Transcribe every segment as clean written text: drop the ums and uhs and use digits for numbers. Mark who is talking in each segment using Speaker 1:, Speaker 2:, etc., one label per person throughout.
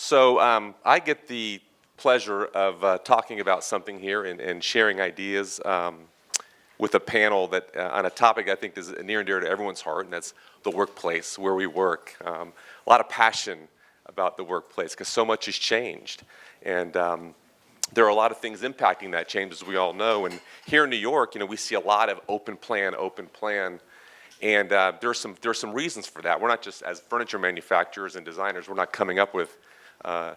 Speaker 1: So I get the pleasure of talking about something here and sharing ideas with a panel that on a topic I think is near and dear to everyone's heart, and that's the workplace, where we work. A lot of passion about the workplace because so much has changed. And there are a lot of things impacting that change, as we all know. And here in New York, we see a lot of open plan. And there's some reasons for that. We're not just, as furniture manufacturers and designers, we're not coming up with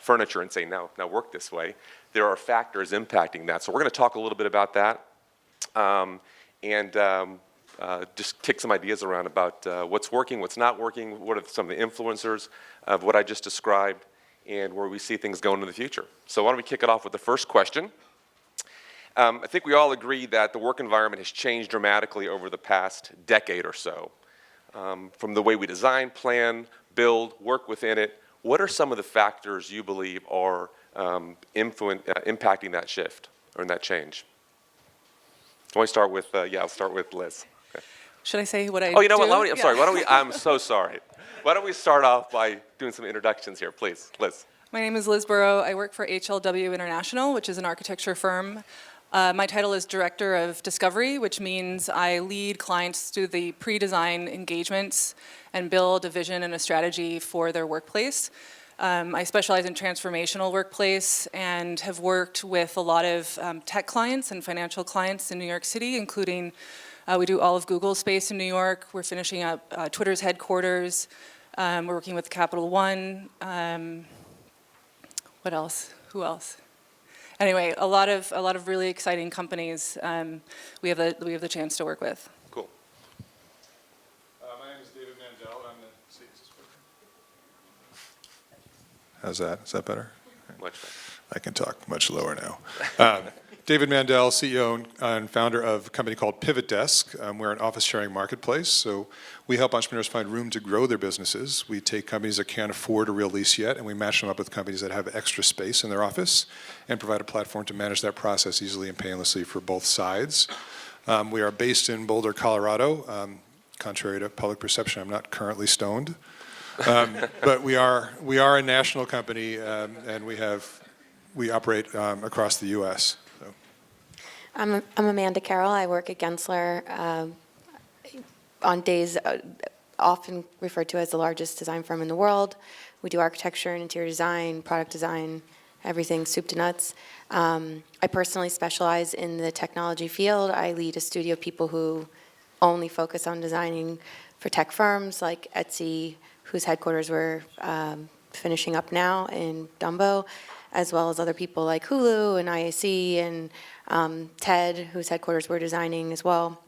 Speaker 1: furniture and saying, now work this way. There are factors impacting that. So we're going to talk a little bit about that and just kick some ideas around about what's working, what's not working, what are some of the influencers of what I just described, and where we see things going in the future. So why don't we kick it off with the first question. I think we all agree that the work environment has changed dramatically over the past decade or so. From the way we design, plan, build, work within it, what are some of the factors you believe are impacting that shift or that change? Why don't we start with, I'll start with Liz. Okay.
Speaker 2: Should I say what I
Speaker 1: Oh, you know
Speaker 2: do?
Speaker 1: what, I'm so sorry. Why don't we start off by doing some introductions here, please, Liz.
Speaker 2: My name is Liz Burow. I work for HLW International, which is an architecture firm. My title is Director of Discovery, which means I lead clients through the pre-design engagements and build a vision and a strategy for their workplace. I specialize in transformational workplace and have worked with a lot of tech clients and financial clients in New York City, including we do all of Google's space in New York. We're finishing up Twitter's headquarters. We're working with Capital One. What else? Who else? Anyway, a lot of really exciting companies we have the chance to work with.
Speaker 1: Cool.
Speaker 3: My name is David Mandell. I'm the How's that? Is that better?
Speaker 1: Much better.
Speaker 3: I can talk much lower now. David Mandell, CEO and founder of a company called Pivot Desk. We're an office sharing marketplace, so we help entrepreneurs find room to grow their businesses. We take companies that can't afford a real lease yet, and we match them up with companies that have extra space in their office and provide a platform to manage that process easily and painlessly for both sides. We are based in Boulder, Colorado. Contrary to public perception, I'm not currently stoned. But we are a national company, and we operate across the U.S. So.
Speaker 4: I'm Amanda Carrol. I work at Gensler on days often referred to as the largest design firm in the world. We do architecture and interior design, product design, everything soup to nuts. I personally specialize in the technology field. I lead a studio of people who only focus on designing for tech firms like Etsy, whose headquarters we're finishing up now in Dumbo, as well as other people like Hulu and IAC and TED, whose headquarters we're designing as well.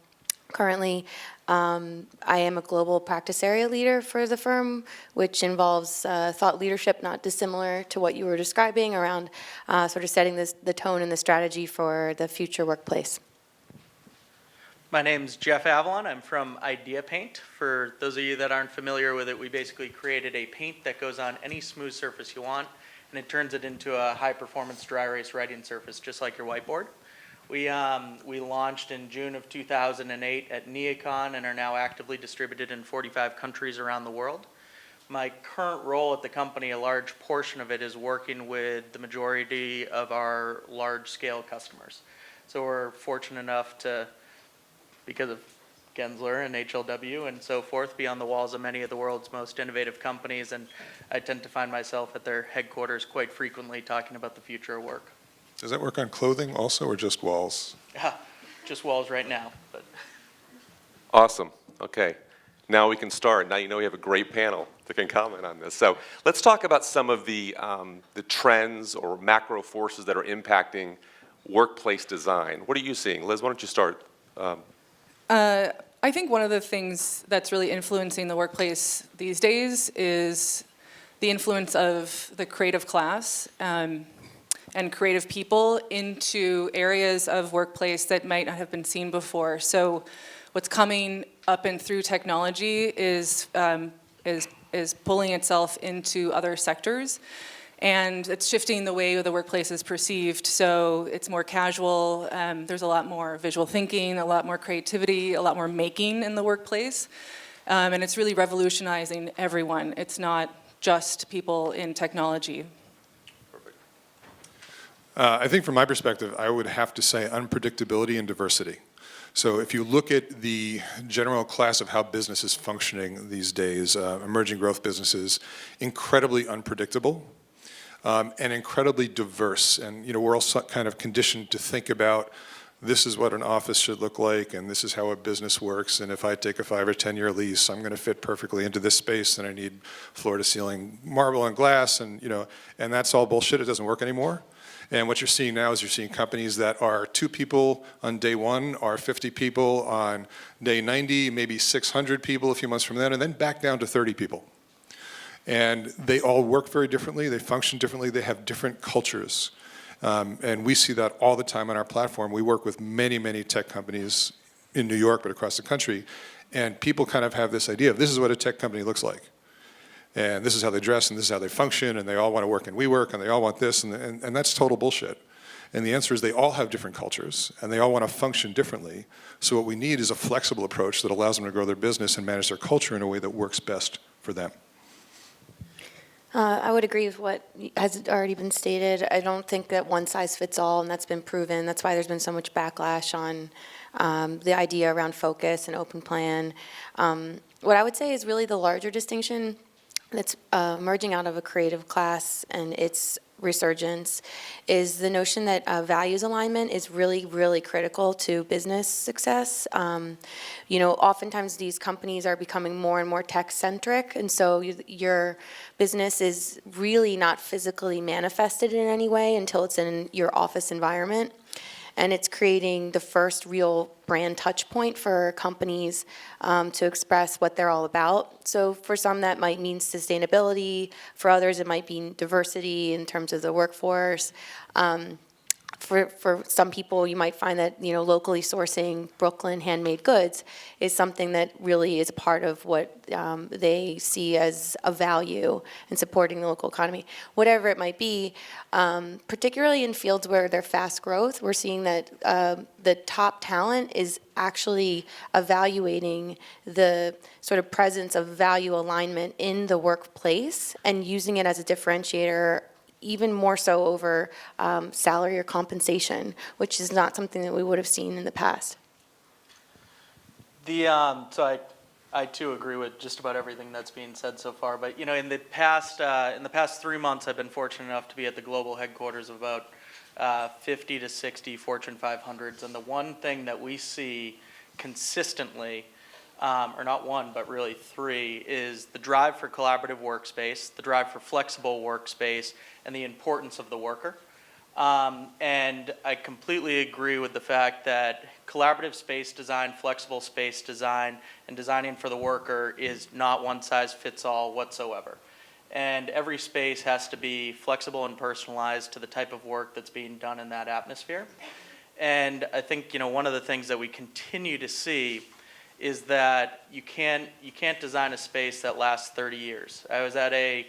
Speaker 4: Currently, I am a global practice area leader for the firm, which involves thought leadership, not dissimilar to what you were describing around sort of setting the tone and the strategy for the future workplace.
Speaker 5: My name's Jeff Avallon. I'm from IdeaPaint. For those of you that aren't familiar with it, we basically created a paint that goes on any smooth surface you want, and it turns it into a high-performance dry erase writing surface, just like your whiteboard. We launched in June of 2008 at NeoCon and are now actively distributed in 45 countries around the world. My current role at the company, a large portion of it is working with the majority of our large-scale customers. So we're fortunate enough to, because of Gensler and HLW and so forth, be on the walls of many of the world's most innovative companies, and I tend to find myself at their headquarters quite frequently talking about the future of work.
Speaker 3: Does that work on clothing also, or just walls?
Speaker 5: Just walls right now. But.
Speaker 1: Awesome. Okay. Now we can start. Now you know we have a great panel that can comment on this. So let's talk about some of the trends or macro forces that are impacting workplace design. What are you seeing? Liz, why don't you start?
Speaker 2: I think one of the things that's really influencing the workplace these days is the influence of the creative class and creative people into areas of workplace that might not have been seen before. So what's coming up and through technology is pulling itself into other sectors. And it's shifting the way the workplace is perceived. So it's more casual. There's a lot more visual thinking, a lot more creativity, a lot more making in the workplace. And it's really revolutionizing everyone. It's not just people in technology.
Speaker 3: I think from my perspective, I would have to say unpredictability and diversity. So if you look at the general class of how business is functioning these days, emerging growth businesses, incredibly unpredictable and incredibly diverse. And we're all kind of conditioned to think about this is what an office should look like, and this is how a business works, and if I take a 5 or 10 year lease, I'm going to fit perfectly into this space, and I need floor-to-ceiling marble and glass, and and that's all bullshit. It doesn't work anymore. And what you're seeing now is you're seeing companies that are 2 people on day 1, are 50 people on day 90, maybe 600 people a few months from then, and then back down to 30 people. And they all work very differently, they function differently, they have different cultures. And we see that all the time on our platform. We work with many, many tech companies in New York, but across the country. And people kind of have this idea of this is what a tech company looks like. And this is how they dress, and this is how they function, and they all want to work in WeWork, and they all want this, and that's total bullshit. And the answer is they all have different cultures, and they all want to function differently. So what we need is a flexible approach that allows them to grow their business and manage their culture in a way that works best for them.
Speaker 4: I would agree with what has already been stated. I don't think that one size fits all, and that's been proven. That's why there's been so much backlash on the idea around focus and open plan. What I would say is really the larger distinction that's emerging out of a creative class and its resurgence is the notion that values alignment is really, really critical to business success. Oftentimes these companies are becoming more and more tech-centric, and so your business is really not physically manifested in any way until it's in your office environment. And it's creating the first real brand touch point for companies to express what they're all about. So for some that might mean sustainability, for others it might be diversity in terms of the workforce. For some people, you might find that locally sourcing Brooklyn handmade goods is something that really is a part of what they see as a value in supporting the local economy. Whatever it might be, particularly in fields where they're fast growth, we're seeing that the top talent is actually evaluating the sort of presence of value alignment in the workplace and using it as a differentiator, even more so over salary or compensation, which is not something that we would have seen in the past.
Speaker 5: So I too agree with just about everything that's being said so far. But in the past 3 months, I've been fortunate enough to be at the global headquarters of about 50 to 60 Fortune 500s, and the one thing that we see consistently, or not one, but really 3, is the drive for collaborative workspace, the drive for flexible workspace, and the importance of the worker. And I completely agree with the fact that collaborative space design, flexible space design, and designing for the worker is not one size fits all whatsoever. And every space has to be flexible and personalized to the type of work that's being done in that atmosphere. And I think one of the things that we continue to see is that you can't design a space that lasts 30 years. I was at a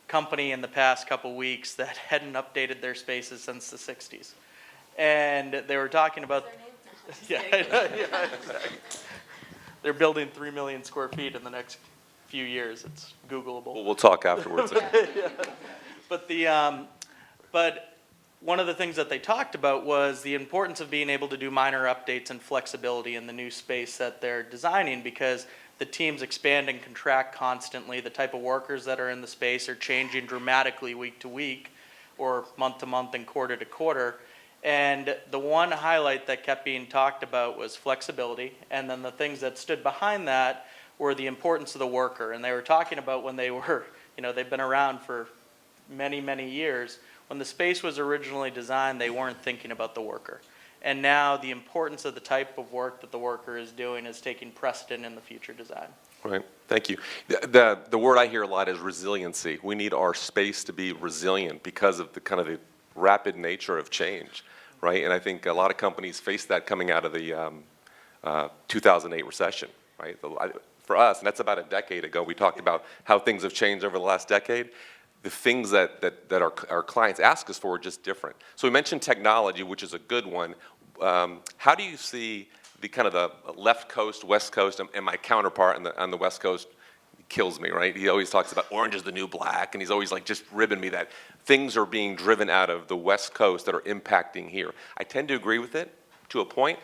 Speaker 5: company in the past couple weeks that hadn't updated their spaces since the 60s. And they were talking about... Yeah, exactly. They're building 3 million square feet in the next few years. It's Googleable.
Speaker 1: We'll talk afterwards.
Speaker 5: Yeah. But one of the things that they talked about was the importance of being able to do minor updates and flexibility in the new space that they're designing, because the teams expand and contract constantly. The type of workers that are in the space are changing dramatically week to week or month to month and quarter to quarter. And the one highlight that kept being talked about was flexibility. And then the things that stood behind that were the importance of the worker. And they were talking about when they were, they've been around for many, many years. When the space was originally designed, they weren't thinking about the worker. And now the importance of the type of work that the worker is doing is taking precedent in the future design.
Speaker 1: Right, thank you. The word I hear a lot is resiliency. We need our space to be resilient because of the kind of the rapid nature of change, right? And I think a lot of companies face that coming out of the 2008 recession, right? For us, and that's about a decade ago, we talked about how things have changed over the last decade. The things that our clients ask us for are just different. So we mentioned technology, which is a good one. How do you see the kind of the left coast, west coast, and my counterpart on the west coast kills me, right? He always talks about orange is the new black, and he's always like just ribbing me that things are being driven out of the West Coast that are impacting here. I tend to agree with it to a point.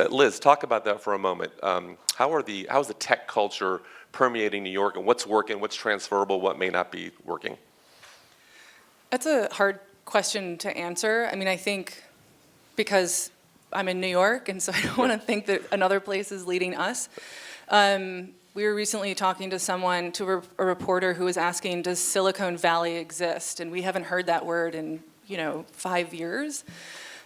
Speaker 1: Liz, talk about that for a moment. How's the tech culture permeating New York, and what's working, what's transferable, what may not be working?
Speaker 2: That's a hard question to answer. I mean, I think because I'm in New York, and so I don't want to think that another place is leading us. We were recently talking to someone, to a reporter who was asking, does Silicon Valley exist? And we haven't heard that word in, 5 years.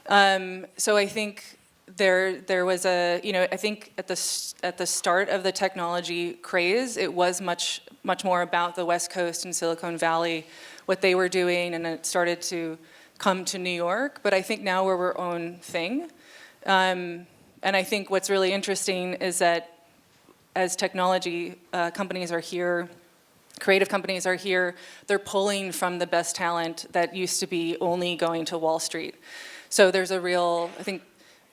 Speaker 2: So I think there was I think at the start of the technology craze, it was much more about the West Coast and Silicon Valley, what they were doing, and it started to come to New York. But I think now we're our own thing. And I think what's really interesting is that as technology companies are here, creative companies are here, they're pulling from the best talent that used to be only going to Wall Street. So there's a real,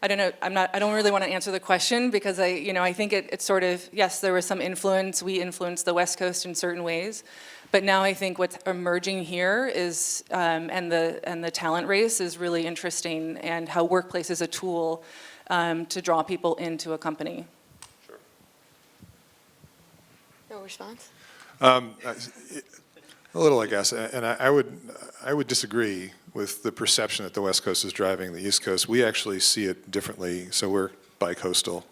Speaker 2: I don't really want to answer the question because I think it's sort of, yes, there was some influence. We influenced the West Coast in certain ways. But now I think what's emerging here is, and the talent race is really interesting, and how Workplace is a tool to draw people into a company.
Speaker 1: Sure.
Speaker 4: No response?
Speaker 3: A little, I guess, and I would disagree with the perception that the West Coast is driving the East Coast. We actually see it differently. So we're bi-coastal.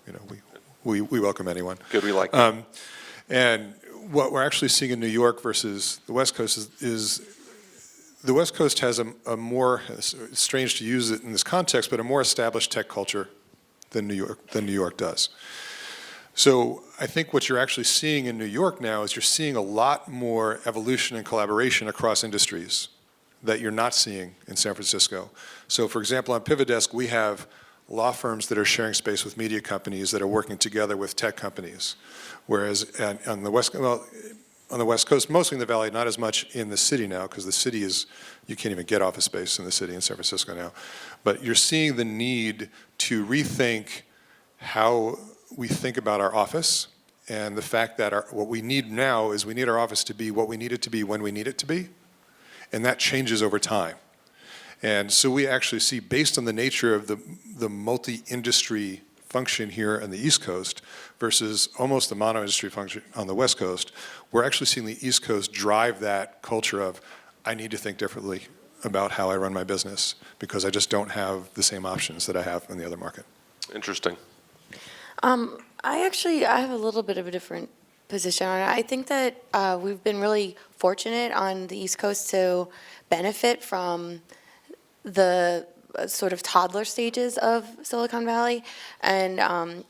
Speaker 3: We welcome anyone.
Speaker 1: Good, we like that.
Speaker 3: And what we're actually seeing in New York versus the West Coast is the West Coast has a more, it's strange to use it in this context, but a more established tech culture than New York does. So I think what you're actually seeing in New York now is you're seeing a lot more evolution and collaboration across industries that you're not seeing in San Francisco. So for example, on Pivot Desk, we have law firms that are sharing space with media companies that are working together with tech companies. Whereas on the West Coast, mostly in the Valley, not as much in the city now, because the city is, you can't even get office space in the city in San Francisco now. But you're seeing the need to rethink how we think about our office, and the fact that what we need now is we need our office to be what we need it to be when we need it to be, and that changes over time. And so we actually see, based on the nature of the multi-industry function here on the East Coast versus almost the mono-industry function on the West Coast, we're actually seeing the East Coast drive that culture of, I need to think differently about how I run my business because I just don't have the same options that I have in the other market.
Speaker 1: Interesting.
Speaker 4: I have a little bit of a different position on it. I think that we've been really fortunate on the East Coast to benefit from the sort of toddler stages of Silicon Valley and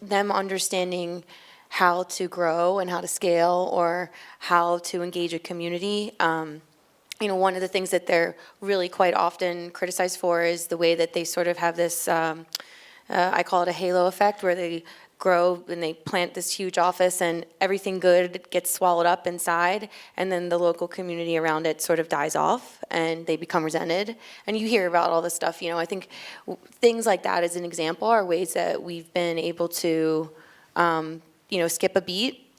Speaker 4: them understanding how to grow and how to scale or how to engage a community. One of the things that they're really quite often criticized for is the way that they sort of have this, I call it a halo effect, where they grow and they plant this huge office and everything good gets swallowed up inside, and then the local community around it sort of dies off and they become resented. And you hear about all this stuff. I think things like that as an example are ways that we've been able to skip a beat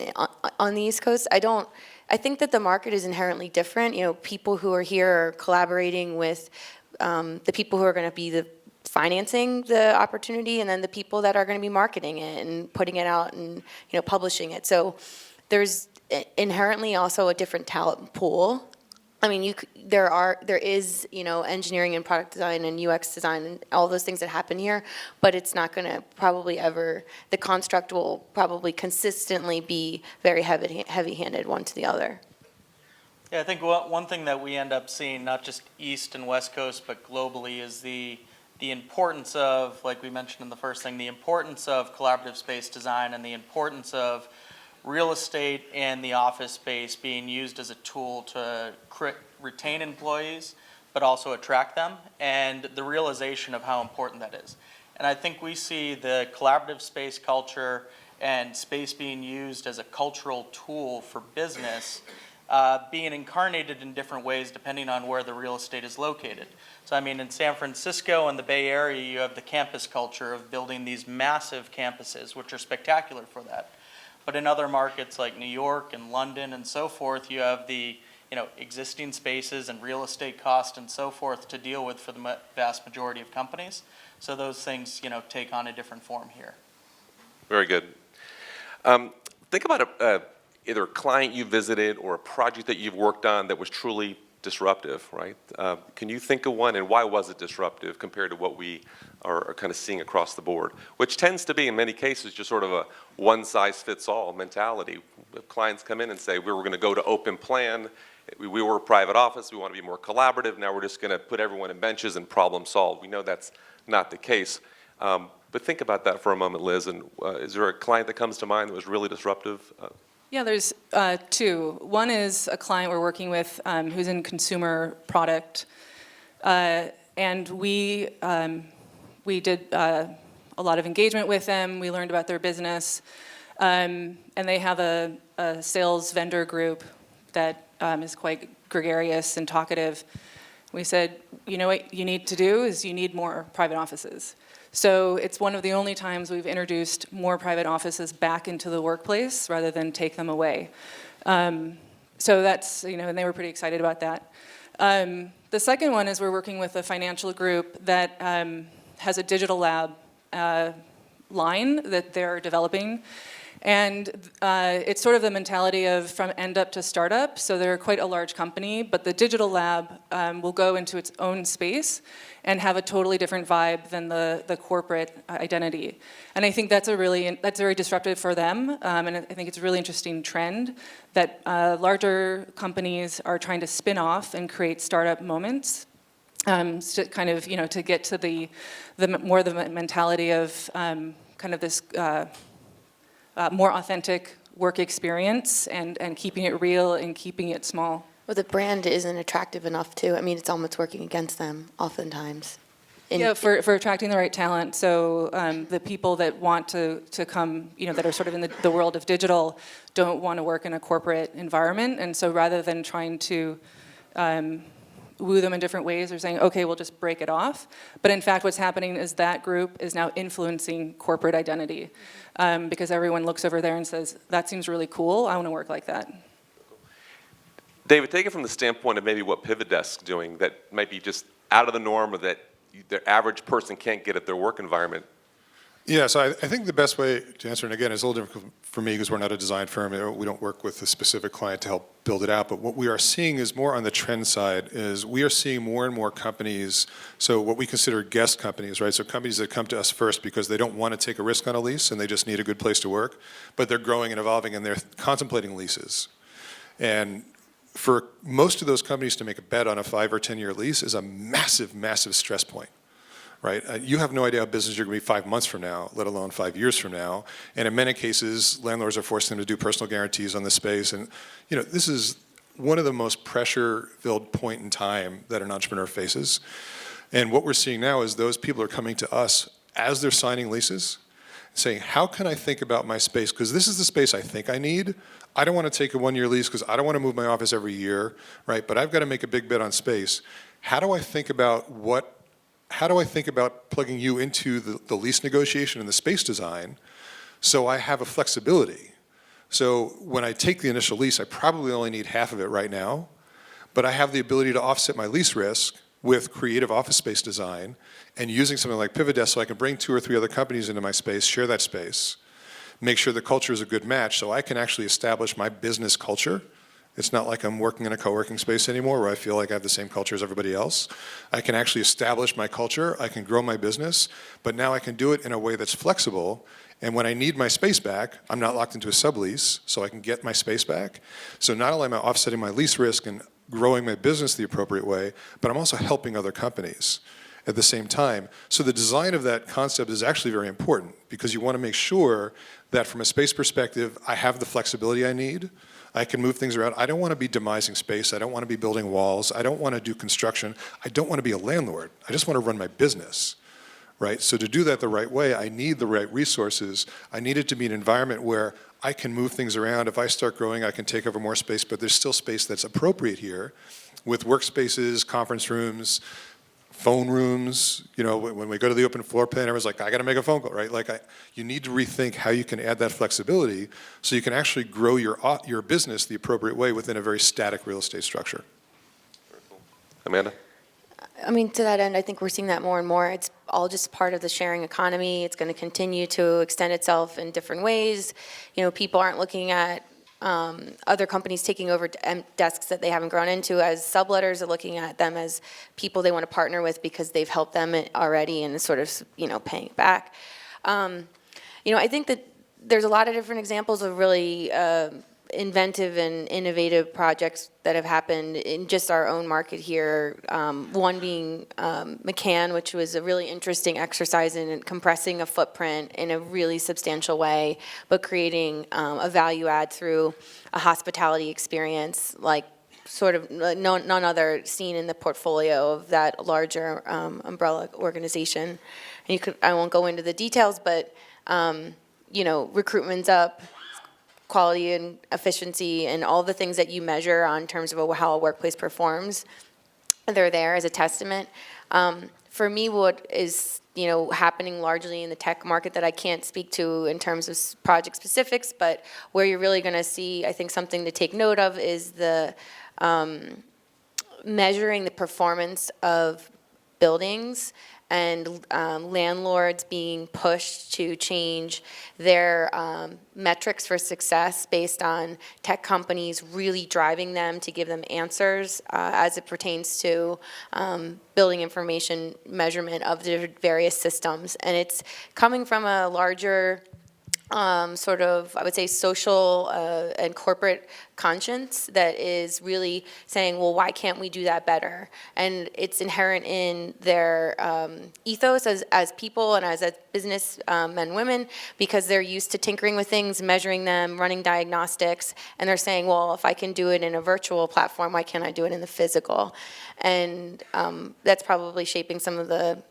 Speaker 4: on the East Coast. I think that the market is inherently different. People who are here are collaborating with the people who are going to be the financing the opportunity, and then the people that are going to be marketing it and putting it out and publishing it. So there's inherently also a different talent pool. I mean, there is engineering and product design and UX design and all those things that happen here, but it's not going to probably ever, the construct will probably consistently be very heavy-handed one to the other.
Speaker 5: Yeah, I think one thing that we end up seeing, not just East and West Coast, but globally, is the importance of, like we mentioned in the first thing, the importance of collaborative space design and the importance of real estate and the office space being used as a tool to retain employees, but also attract them, and the realization of how important that is. And I think we see the collaborative space culture and space being used as a cultural tool for business being incarnated in different ways depending on where the real estate is located. So I mean, in San Francisco and the Bay Area, you have the campus culture of building these massive campuses, which are spectacular for that. But in other markets like New York and London and so forth, you have the existing spaces and real estate cost and so forth to deal with for the vast majority of companies. So those things, take on a different form here.
Speaker 1: Very good. Think about either a client you visited or a project that you've worked on that was truly disruptive, right? Can you think of one, and why was it disruptive compared to what we are kind of seeing across the board, which tends to be, in many cases, just sort of a one-size-fits-all mentality. Clients come in and say, we were going to go to open plan, we were a private office, we want to be more collaborative, now we're just going to put everyone in benches and problem solve. We know that's not the case. But think about that for a moment, Liz, and is there a client that comes to mind that was really disruptive?
Speaker 2: Yeah, there's two. One is a client we're working with who's in consumer product, and we did a lot of engagement with them. We learned about their business, and they have a sales vendor group that is quite gregarious and talkative. We said, you know what you need to do is you need more private offices. So it's one of the only times we've introduced more private offices back into the workplace rather than take them away. So that's, and they were pretty excited about that. The second one is we're working with a financial group that has a digital lab line that they're developing. And it's sort of the mentality of from end up to startup. So they're quite a large company, but the digital lab will go into its own space and have a totally different vibe than the corporate identity. And I think that's very disruptive for them. And I think it's a really interesting trend that larger companies are trying to spin off and create startup moments. To kind of, to get to the more the mentality of kind of this more authentic work experience and keeping it real and keeping it small.
Speaker 4: Well, the brand isn't attractive enough, too. I mean, it's almost working against them, oftentimes.
Speaker 2: Yeah, for attracting the right talent. So the people that want to come, that are sort of in the world of digital don't want to work in a corporate environment. And so rather than trying to woo them in different ways, they're saying, okay, we'll just break it off. But in fact, what's happening is that group is now influencing corporate identity because everyone looks over there and says, that seems really cool, I want to work like that.
Speaker 1: David, take it from the standpoint of maybe what Pivot Desk's doing that might be just out of the norm or that the average person can't get at their work environment.
Speaker 3: Yeah, so I think the best way to answer it, again, is a little different for me because we're not a design firm. We don't work with a specific client to help build it out. But what we are seeing is more on the trend side is we are seeing more and more companies, so what we consider guest companies, right? So companies that come to us first because they don't want to take a risk on a lease and they just need a good place to work, but they're growing and evolving and they're contemplating leases. And for most of those companies to make a bet on a 5 or 10-year lease is a massive, massive stress point, right? You have no idea how business you're going to be 5 months from now, let alone 5 years from now. And in many cases, landlords are forcing them to do personal guarantees on the space. And this is one of the most pressure-filled point in time that an entrepreneur faces. And what we're seeing now is those people are coming to us as they're signing leases, saying, how can I think about my space? Because this is the space I think I need. I don't want to take a 1-year lease because I don't want to move my office every year, right? But I've got to make a big bet on space. How do I think about plugging you into the lease negotiation and the space design so I have a flexibility? So when I take the initial lease, I probably only need half of it right now, but I have the ability to offset my lease risk with creative office space design and using something like Pivot Desk so I can bring 2 or 3 other companies into my space, share that space, make sure the culture is a good match so I can actually establish my business culture. It's not like I'm working in a co-working space anymore where I feel like I have the same culture as everybody else. I can actually establish my culture, I can grow my business, but now I can do it in a way that's flexible. And when I need my space back, I'm not locked into a sublease, so I can get my space back. So not only am I offsetting my lease risk and growing my business the appropriate way, but I'm also helping other companies at the same time. So the design of that concept is actually very important because you want to make sure that from a space perspective, I have the flexibility I need. I can move things around. I don't want to be demising space. I don't want to be building walls. I don't want to do construction. I don't want to be a landlord. I just want to run my business, right? So to do that the right way, I need the right resources. I need it to be an environment where I can move things around. If I start growing, I can take over more space, but there's still space that's appropriate here with workspaces, conference rooms, phone rooms, when we go to the open floor plan, everyone's like, I got to make a phone call, right? You need to rethink how you can add that flexibility so you can actually grow your business the appropriate way within a very static real estate structure.
Speaker 1: Amanda?
Speaker 4: I mean, to that end, I think we're seeing that more and more. It's all just part of the sharing economy. It's going to continue to extend itself in different ways. People aren't looking at other companies taking over desks that they haven't grown into as subletters, are looking at them as people they want to partner with because they've helped them already and sort of, paying it back. I think that there's a lot of different examples of really inventive and innovative projects that have happened in just our own market here. One being McCann, which was a really interesting exercise in compressing a footprint in a really substantial way, but creating a value add through a hospitality experience like sort of none other seen in the portfolio of that larger umbrella organization. And I won't go into the details, but recruitment's up, quality and efficiency and all the things that you measure on terms of how a workplace performs, they're there as a testament. For me, what is happening largely in the tech market that I can't speak to in terms of project specifics, but where you're really going to see, I think, something to take note of is the measuring the performance of buildings and landlords being pushed to change their metrics for success based on tech companies really driving them to give them answers as it pertains to building information measurement of the various systems. And it's coming from a larger sort of, I would say, social and corporate conscience that is really saying, well, why can't we do that better? And it's inherent in their ethos as people and as business men and women, because they're used to tinkering with things, measuring them, running diagnostics, and they're saying, well, if I can do it in a virtual platform, why can't I do it in the physical? And that's probably shaping some of the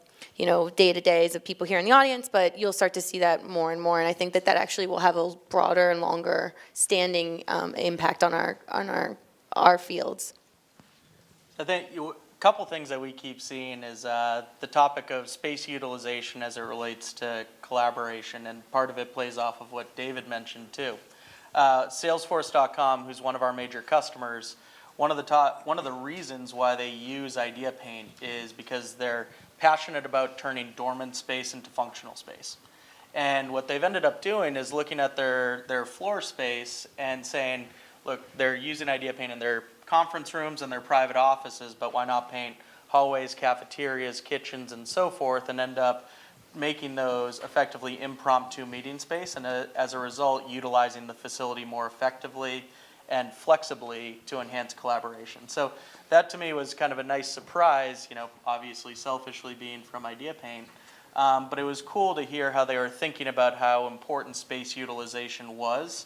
Speaker 4: day-to-days of people here in the audience, but you'll start to see that more and more. And I think that actually will have a broader and longer standing impact on our fields.
Speaker 5: I think a couple things that we keep seeing is the topic of space utilization as it relates to collaboration, and part of it plays off of what David mentioned too. Salesforce.com, who's one of our major customers, one of the reasons why they use IdeaPaint is because they're passionate about turning dormant space into functional space. And what they've ended up doing is looking at their floor space and saying, look, they're using IdeaPaint in their conference rooms and their private offices, but why not paint hallways, cafeterias, kitchens, and so forth, and end up making those effectively impromptu meeting space, and as a result, utilizing the facility more effectively and flexibly to enhance collaboration. So that to me was kind of a nice surprise, obviously selfishly being from IdeaPaint, but it was cool to hear how they were thinking about how important space utilization was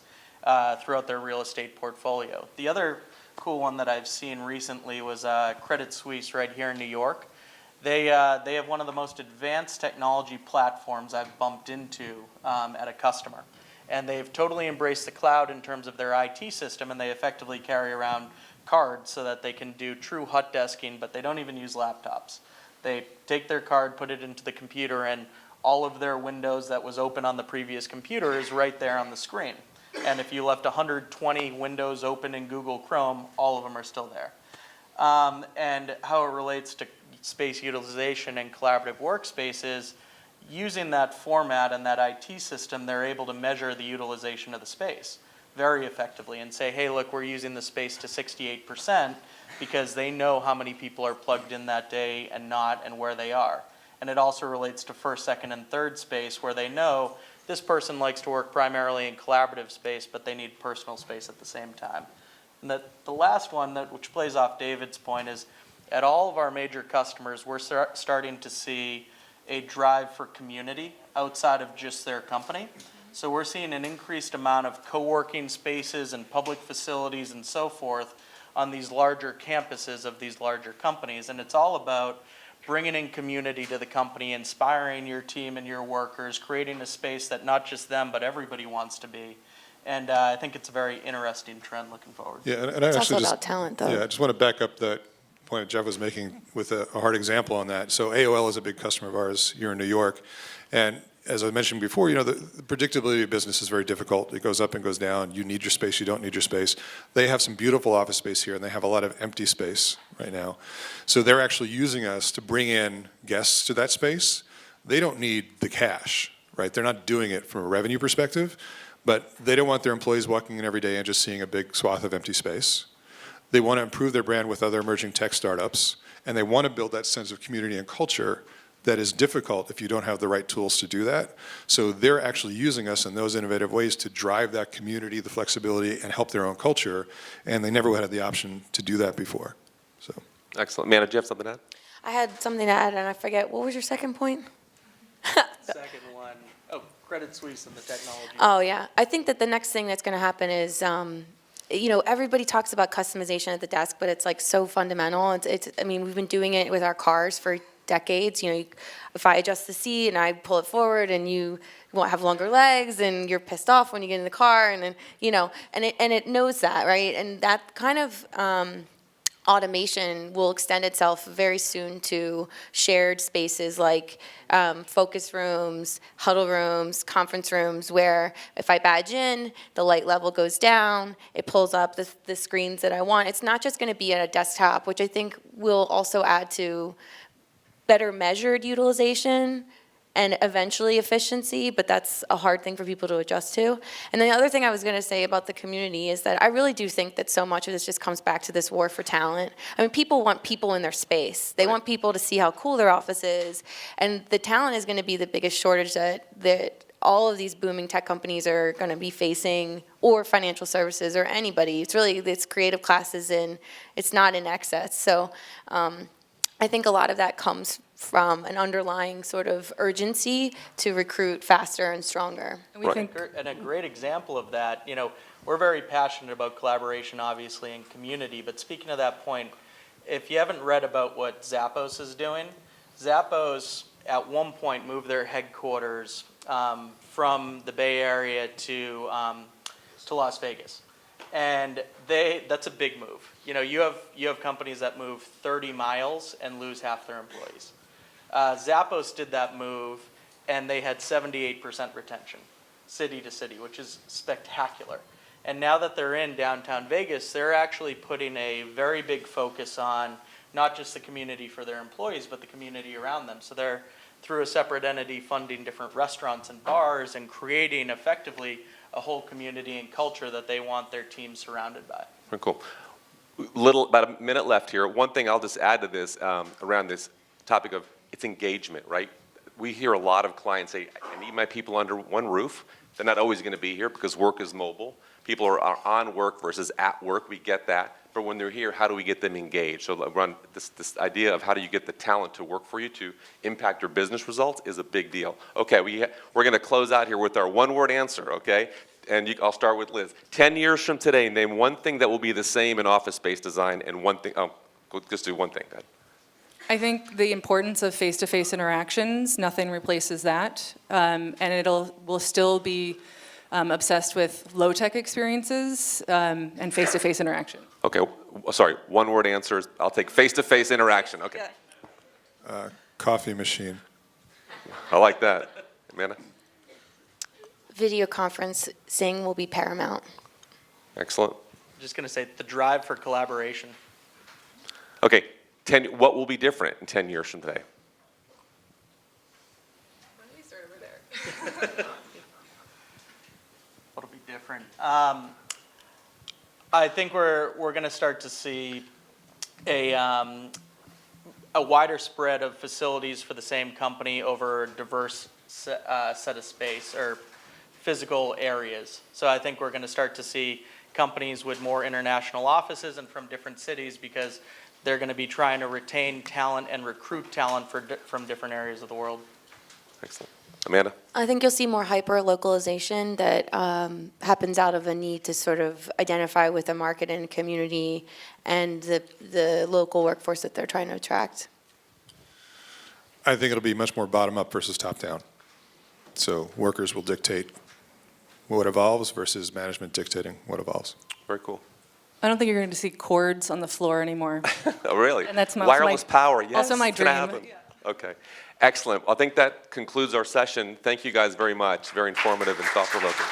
Speaker 5: throughout their real estate portfolio. The other cool one that I've seen recently was Credit Suisse right here in New York. They have one of the most advanced technology platforms I've bumped into at a customer. And they've totally embraced the cloud in terms of their IT system, and they effectively carry around cards so that they can do true hot desking, but they don't even use laptops. They take their card, put it into the computer, and all of their windows that was open on the previous computer is right there on the screen. And if you left 120 windows open in Google Chrome, all of them are still there. And how it relates to space utilization and collaborative workspaces, using that format and that IT system, they're able to measure the utilization of the space very effectively and say, hey, look, we're using the space to 68% because they know how many people are plugged in that day and not, and where they are. And it also relates to first, second, and third space, where they know this person likes to work primarily in collaborative space, but they need personal space at the same time. And the last one, which plays off David's point, is at all of our major customers, we're starting to see a drive for community outside of just their company. So we're seeing an increased amount of co-working spaces and public facilities and so forth on these larger campuses of these larger companies. And it's all about bringing in community to the company, inspiring your team and your workers, creating a space that not just them, but everybody wants to be. And I think it's a very interesting trend looking forward.
Speaker 3: Yeah, and I
Speaker 4: It's
Speaker 3: actually
Speaker 4: also about talent, though.
Speaker 3: Yeah, I just want to back up that point Jeff was making with a hard example on that. So AOL is a big customer of ours here in New York. And as I mentioned before, the predictability of business is very difficult. It goes up and goes down. You need your space, you don't need your space. They have some beautiful office space here, and they have a lot of empty space right now. So they're actually using us to bring in guests to that space. They don't need the cash, right? They're not doing it from a revenue perspective, but they don't want their employees walking in every day and just seeing a big swath of empty space. They want to improve their brand with other emerging tech startups, and they want to build that sense of community and culture that is difficult if you don't have the right tools to do that. So they're actually using us in those innovative ways to drive that community, the flexibility, and help their own culture, and they never had the option to do that before. So.
Speaker 1: Excellent. Amanda, do you have something to add?
Speaker 4: I had something to add, and I forget, what was your second point?
Speaker 5: Second one, Credit Suisse and the technology.
Speaker 4: Oh, yeah. I think that the next thing that's going to happen is, everybody talks about customization at the desk, but it's like so fundamental. I mean, we've been doing it with our cars for decades. If I adjust the seat and I pull it forward and you won't have longer legs and you're pissed off when you get in the car and then, and it knows that, right? And that kind of automation will extend itself very soon to shared spaces like focus rooms, huddle rooms, conference rooms, where if I badge in, the light level goes down, it pulls up the screens that I want. It's not just going to be at a desktop, which I think will also add to better measured utilization and eventually efficiency, but that's a hard thing for people to adjust to. And then the other thing I was going to say about the community is that I really do think that so much of this just comes back to this war for talent. I mean, people want people in their space. They want people to see how cool their office is, and the talent is going to be the biggest shortage that all of these booming tech companies are going to be facing, or financial services, or anybody. It's creative classes, and it's not in excess. So I think a lot of that comes from an underlying sort of urgency to recruit faster and stronger.
Speaker 2: And we think,
Speaker 5: And a great example of that, we're very passionate about collaboration, obviously, and community. But speaking of that point, if you haven't read about what Zappos is doing, Zappos at one point moved their headquarters from the Bay Area to Las Vegas. And that's a big move. You have companies that move 30 miles and lose half their employees. Zappos did that move, and they had 78% retention, city to city, which is spectacular. And now that they're in downtown Vegas, they're actually putting a very big focus on not just the community for their employees, but the community around them. So they're, through a separate entity, funding different restaurants and bars and creating effectively a whole community and culture that they want their team surrounded by.
Speaker 1: Very cool. About a minute left here. One thing I'll just add to this around this topic of it's engagement, right? We hear a lot of clients say, I need my people under one roof. They're not always going to be here because work is mobile. People are on work versus at work. We get that. But when they're here, how do we get them engaged? So run this idea of how do you get the talent to work for you to impact your business results is a big deal. Okay, we're going to close out here with our one-word answer, okay? And I'll start with Liz. 10 years from today, name one thing that will be the same in office space design and one thing, just do one thing. Go ahead.
Speaker 2: I think the importance of face-to-face interactions, nothing replaces that. And we'll still be obsessed with low-tech experiences and face-to-face interaction.
Speaker 1: Okay, sorry, one-word answers. I'll take face-to-face interaction. Okay.
Speaker 3: Coffee machine.
Speaker 1: I like that. Amanda?
Speaker 4: Video conferencing will be paramount.
Speaker 1: Excellent.
Speaker 5: I'm just going to say the drive for collaboration.
Speaker 1: Okay, what will be different in 10 years from today?
Speaker 2: Why don't we start over there?
Speaker 5: What'll be different? I think we're going to start to see a wider spread of facilities for the same company over a diverse set of space or physical areas. So I think we're going to start to see companies with more international offices and from different cities because they're going to be trying to retain talent and recruit talent from different areas of the world.
Speaker 1: Excellent. Amanda?
Speaker 4: I think you'll see more hyper-localization that happens out of a need to sort of identify with the market and community and the local workforce that they're trying to attract.
Speaker 3: I think it'll be much more bottom-up versus top-down. So workers will dictate what evolves versus management dictating what evolves.
Speaker 1: Very cool.
Speaker 2: I don't think you're going to see cords on the floor anymore.
Speaker 1: Oh, really?
Speaker 2: And that's
Speaker 1: Wireless power, yes.
Speaker 2: also my
Speaker 1: it's gonna
Speaker 2: dream.
Speaker 1: happen. Okay, excellent. I think that concludes our session. Thank you guys very much. Very informative and thought-provoking.